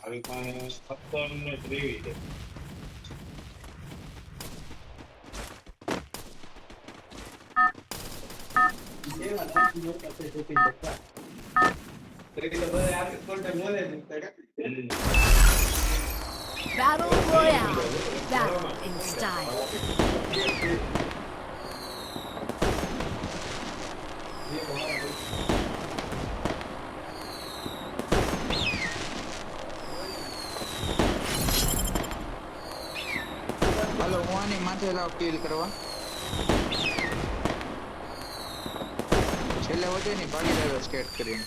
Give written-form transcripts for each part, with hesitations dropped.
આવી પાસે 17 ને 23 છે. Battle Royale. Battle in style. હાલો હું આની માથે લાવ કિલ કરવા છેલ્લે વધે ની ભાગી રહ્યો સ્કેટ કરીને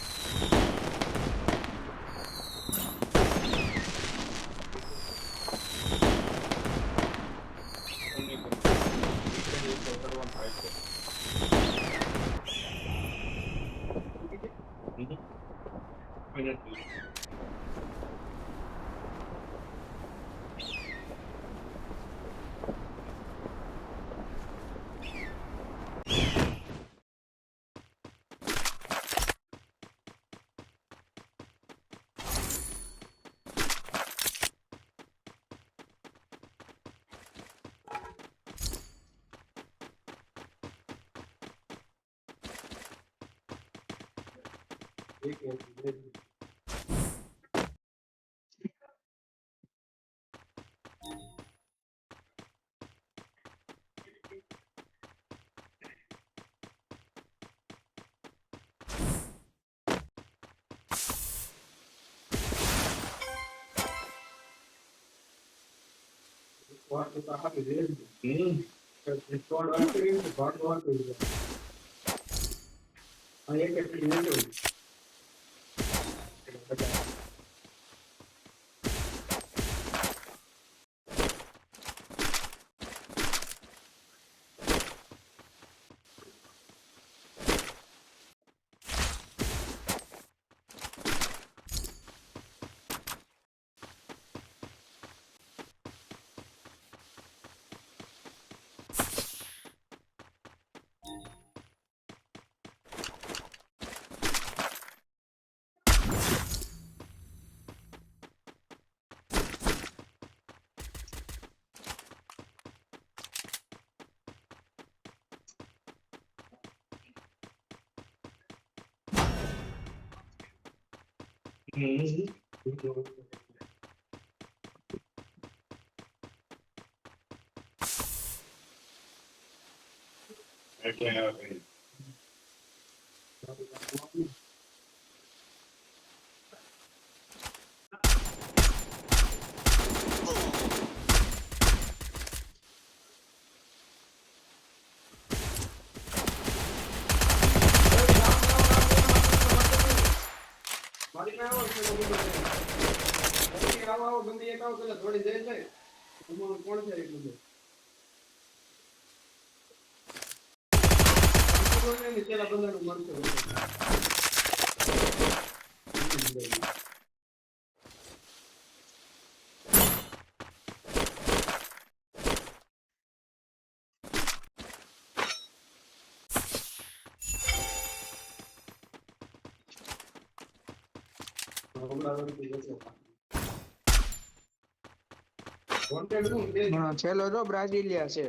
છેલ્લો તો બ્રાઝિલિયા છે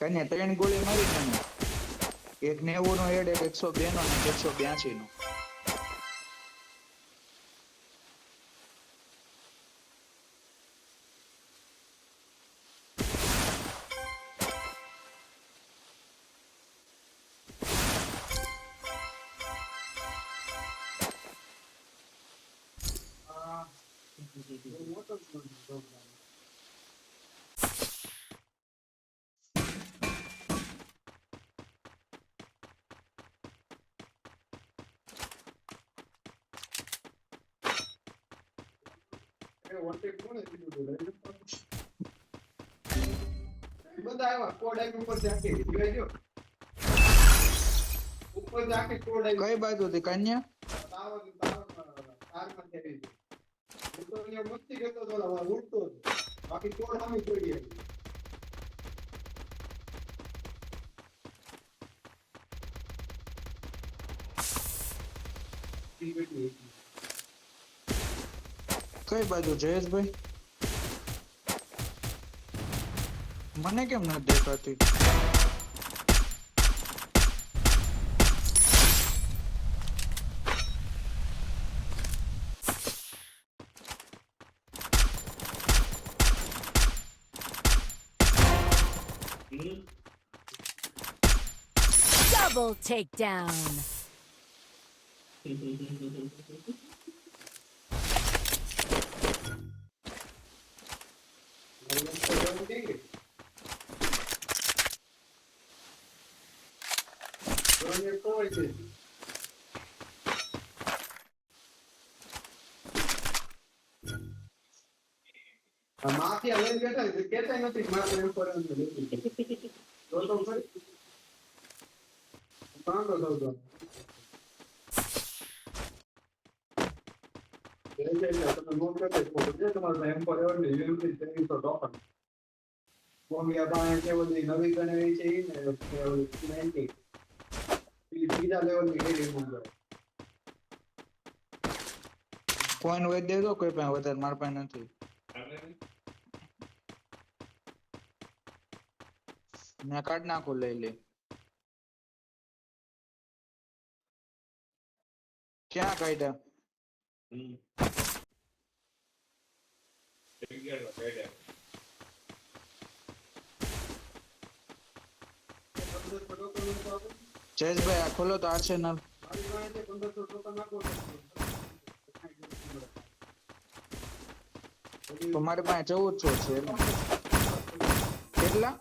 કને 3 ગોળી મારી તને એક 90 નો હેડ એક 102 નો અને 182 નો બધા આવ્યા કોડ આવી ઉપર જાકે જોઈ જો ઉપર જાકે કોડ આવી કઈ બાજુથી કન્યા તારમાં થઈ હું તો અહીંયા મસ્તી કરતો હતો ઉડતો હતો બાકી કોડ સામે પડી આવી કઈ બાજુ જયેશભાઈ મને કેમ ન દેખાતી Double takedown. માથે લઈને બેઠા છે કેતા નથી મારે એમ પર તો ફરી પાંડો દઉં તમે મોકલે છે તમારે એમ પર એવર યુનિટી ટ્રેનિંગ તો ટોપર બોમ્બિયા પાસે કે બધી નવી ગણવી છે ને 90 બીજા લેવલની રેડી મંગાવે કોઈન વેચ દેજો કોઈ પાસે વધારે મારા પાસે નથી મેં કાઢ નાખું લઈ લે ક્યાં કાઢ્યા જયેશભાઈ આ ખોલો તો આર્સેનલ તો મારી પાસે 1400 છે કેટલા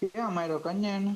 ક્યાં માર્યો કન્યા એને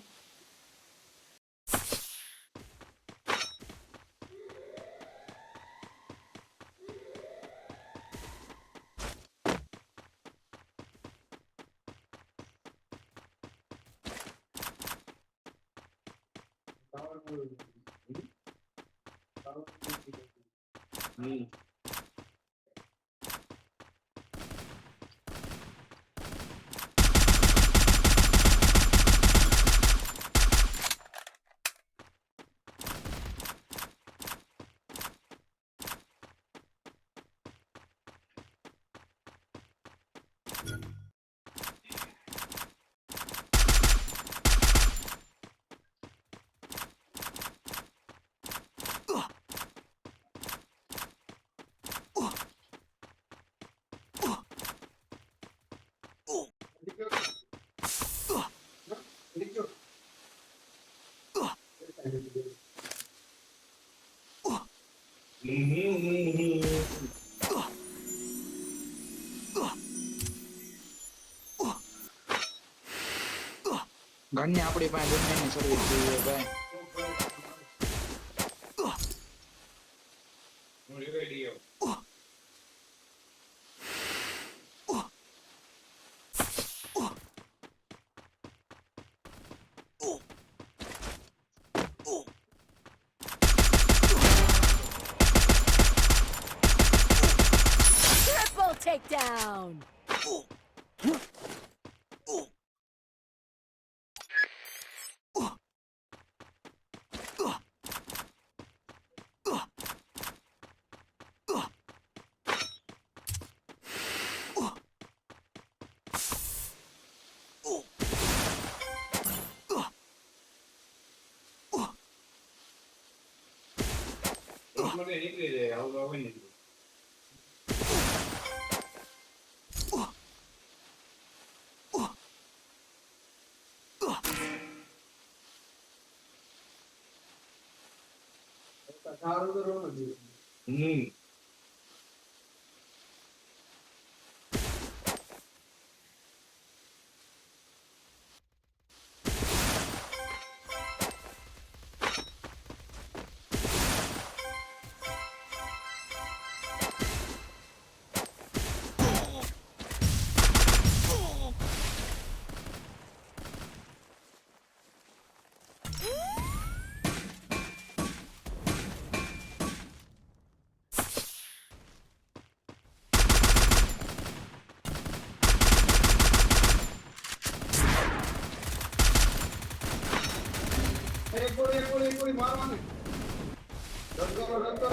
ઘરની આપણી પાસે ગમે સર્વિસ જોઈએ ભાઈ Triple takedown. મને નીકળી જાય આવું આવે ને સારું તો રોનો જીવ. એક ગોળી મારવાને. રદ કરો.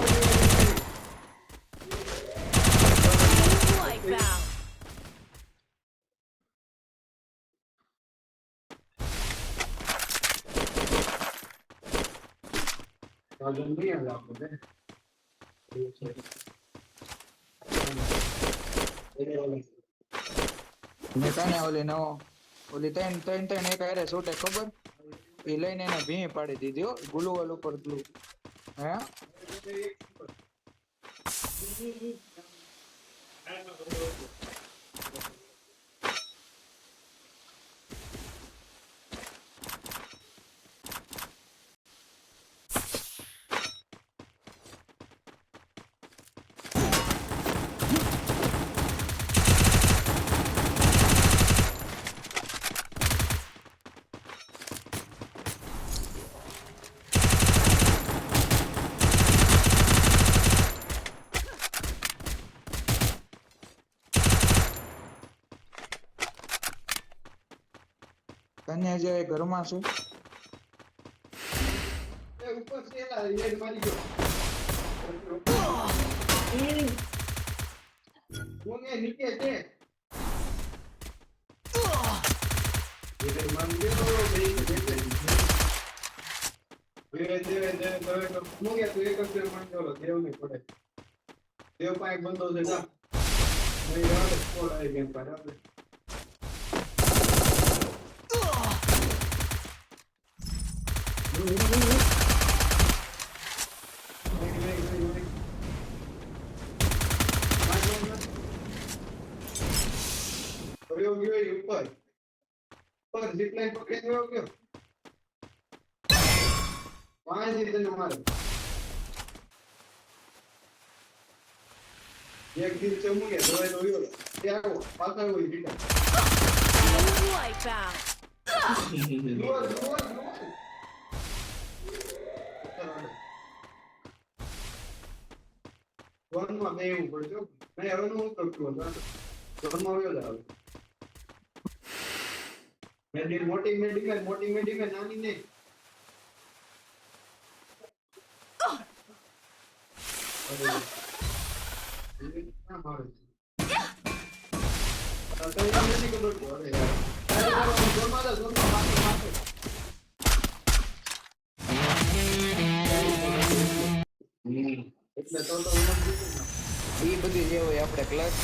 Wipeout. રાજન નહીં આવે આપણે મેં કાને ઓલી નવો ઓલી ત્રણ એક આરે છોટે ખબર એ લઈને એને ભીં પાડી દીધી હો ગુલુ વાલ ઉપર ગ્લુ હે કન્યા જે ઘરમાં છે ઉપર સેલા રેડ મારી ગયો. કોને નીચે છે? રેડ મારી ગયો. મૂકે તું એક જ મારી ગયો. દેવ નહીં પડે. દેવ પાસે બંધો છે જા. નહીં આવે કોલ આવી ગેમ પર આપણે. ઉપર zipline પકડી ગયો ગયો. વાંચી તને મારે. એક દિન ચમુકે દવાઈ લોયો. ત્યાં પાછા હોય બીટા. Wipeout. દોર. વનમાં બે એવું પડશે. મેં હવે હું કરતું હતો. વનમાં આવ્યો જ આવે. મોટી મેડિકલ નાની નહીં. એ બધી જે હોય આપણે ક્લાસ